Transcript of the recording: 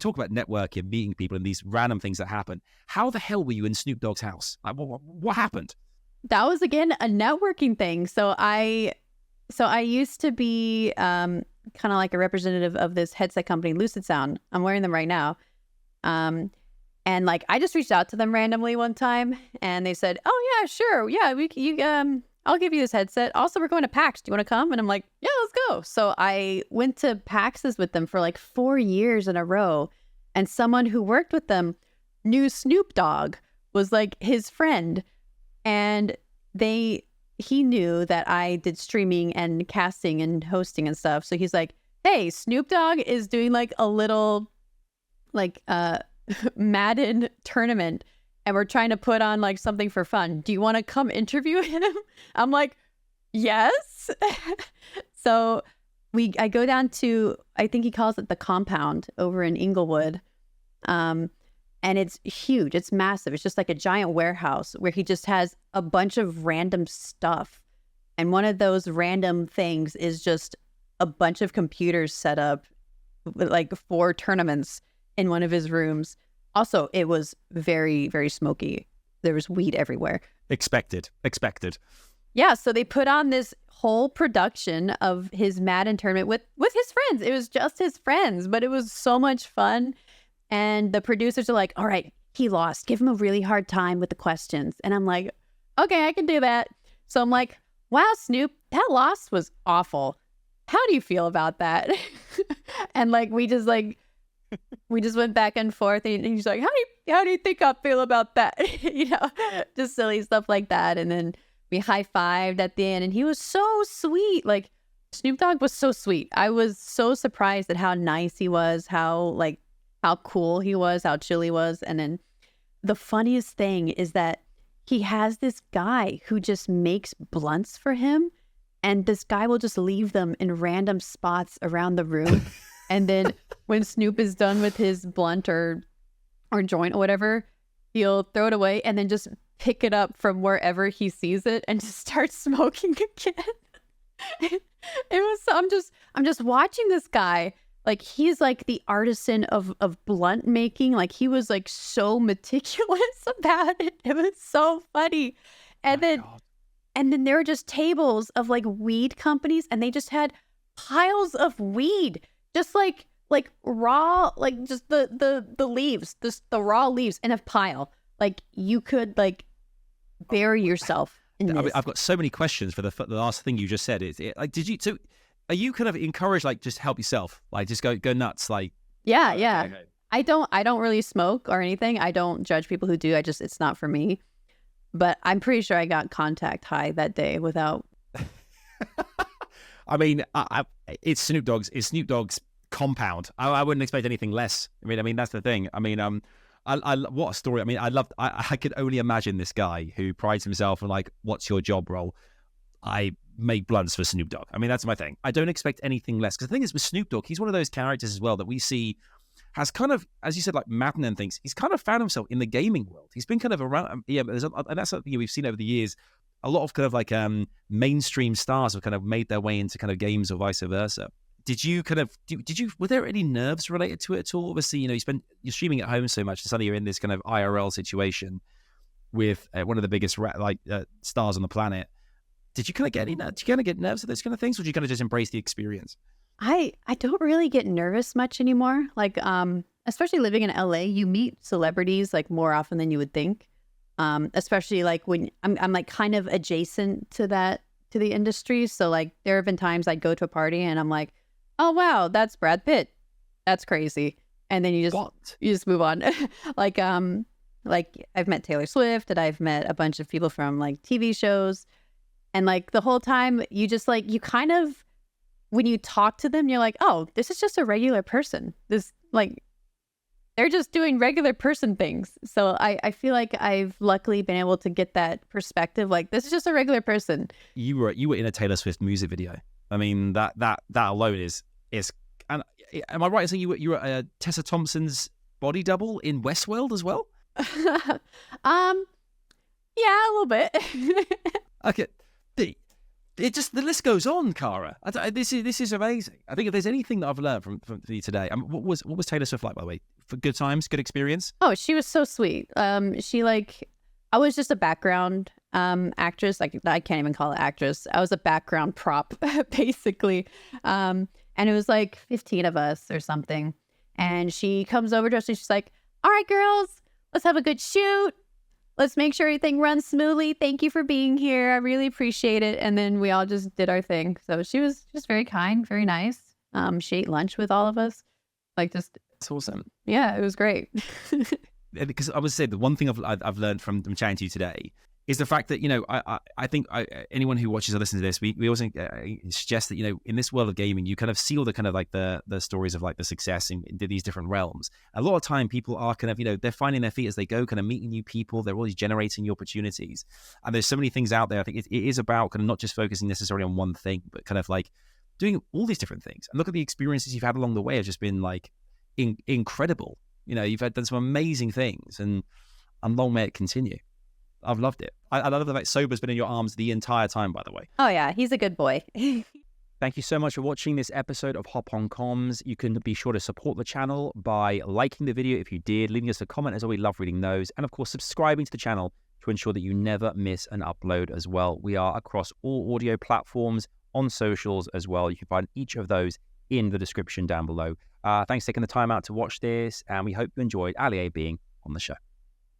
talk about networking, meeting people, and these random things that happen. How the hell were you in Snoop Dogg's house? Like, what happened? That was, again, a networking thing. So I used to be kind of like a representative of this headset company, Lucid Sound. I'm wearing them right now. And like, I just reached out to them randomly one time, and they said, "Oh yeah, sure, yeah, I'll give you this headset. Also, we're going to PAX. Do you want to come?" And I'm like, "Yeah, let's go." So I went to PAXs with them for like 4 years in a row, and someone who worked with them knew Snoop Dogg, was like his friend, and he knew that I did streaming and casting and hosting and stuff. So he's like, "Hey, Snoop Dogg is doing like a little like Madden tournament, and we're trying to put on like something for fun. Do you want to come interview him?" I'm like, "Yes." So I go down to, I think he calls it the Compound over in Inglewood. And it's huge. It's massive. It's just like a giant warehouse where he just has a bunch of random stuff. And one of those random things is just a bunch of computers set up like for tournaments in one of his rooms. Also, it was very, very smoky. There was weed everywhere. Expected. Yeah, so they put on this whole production of his Madden tournament with his friends. It was just his friends, but it was so much fun. And the producers are like, "All right, he lost. Give him a really hard time with the questions." And I'm like, "Okay, I can do that." So I'm like, "Wow, Snoop, that loss was awful. How do you feel about that?" And like, we just went back and forth, and he's like, how do you think I feel about that?" Just silly stuff like that. And then we high-fived at the end, and he was so sweet. Like, Snoop Dogg was so sweet. I was so surprised at how nice he was, how cool he was, how chill he was. And then the funniest thing is that he has this guy who just makes blunts for him, and this guy will just leave them in random spots around the room. And then when Snoop is done with his blunt or joint or whatever, he'll throw it away and then just pick it up from wherever he sees it and just start smoking again. I'm just watching this guy. Like, he's like the artisan of blunt making. Like, he was like so meticulous about it. It was so funny. And then there were just tables of like weed companies, and they just had piles of weed, just like raw, like just the leaves, just the raw leaves in a pile. Like, you could like bury yourself in this. I've got so many questions for the last thing you just said. Are you kind of encouraged, like, just help yourself, like just go nuts, like? Yeah. Okay. I don't really smoke or anything. I don't judge people who do. It's not for me. But I'm pretty sure I got contact high that day without. I mean, it's Snoop Dogg's compound. I wouldn't expect anything less. I mean that's the thing. I mean, what a story. I mean, I could only imagine this guy who prides himself on like, what's your job role? I make blunts for Snoop Dogg. I mean, that's my thing. I don't expect anything less. Because the thing is with Snoop Dogg, he's one of those characters as well that we see has kind of, as you said, like Madden and things. He's kind of found himself in the gaming world. He's been kind of around. Yeah, and that's something we've seen over the years. A lot of kind of like mainstream stars have kind of made their way into kind of games or vice versa. Were there any nerves related to it at all? Obviously, you're streaming at home so much, and suddenly you're in this kind of IRL situation with one of the biggest stars on the planet. Did you kind of get any? Did you kind of get nerves at those kind of things, or did you kind of just embrace the experience? I don't really get nervous much anymore. Like, especially living in LA, you meet celebrities like more often than you would think. Especially like when I'm like kind of adjacent to the industry. So like there have been times I'd go to a party and I'm like, "Oh wow, that's Brad Pitt. That's crazy." And then you just move on. Like I've met Taylor Swift, and I've met a bunch of people from like TV shows. And like the whole time you just like, you kind of, when you talk to them, you're like, "Oh, this is just a regular person. This like, they're just doing regular person things." So I feel like I've luckily been able to get that perspective. Like, this is just a regular person. You were in a Taylor Swift music video. I mean, that alone is. And am I right in saying you were Tessa Thompson's body double in Westworld as well? Yeah, a little bit. Okay. it just, the list goes on, Cara. This is amazing. I think if there's anything that I've learned from you today, what was Taylor Swift like, by the way? For good times, good experience? Oh, she was so sweet. She like, I was just a background actress. Like, I can't even call it actress. I was a background prop, basically. And it was like 15 of us or something. And she comes over to us and she's like, all right, girls, let's have a good shoot. Let's make sure everything runs smoothly. Thank you for being here. I really appreciate it. And then we all just did our thing. So she was just very kind, very nice. She ate lunch with all of us. Like, just, It's awesome. yeah, it was great. Because I would say the one thing I've learned from chatting to you today is the fact that, you know, I think anyone who watches or listens to this, we also suggest that, you know, in this world of gaming, you kind of see all the kind of like the stories of like the success in these different realms. A lot of time people are kind of, you know, they're finding their feet as they go, kind of meeting new people. They're always generating new opportunities. And there's so many things out there. I think it is about kind of not just focusing necessarily on one thing, but kind of like doing all these different things. And look at the experiences you've had along the way have just been like incredible. You know, you've done some amazing things, and long may it continue. I've loved it. I love the fact Sober's been in your arms the entire time, by the way. Oh, yeah, he's a good boy. Thank you so much for watching this episode of Hop on Comms. You can be sure to support the channel by liking the video if you did, leaving us a comment, as always, love reading those, and of course, subscribing to the channel to ensure that you never miss an upload as well. We are across all audio platforms, on socials as well. You can find each of those in the description down below. Thanks for taking the time out to watch this, and we hope you enjoyed Ali A being on the show.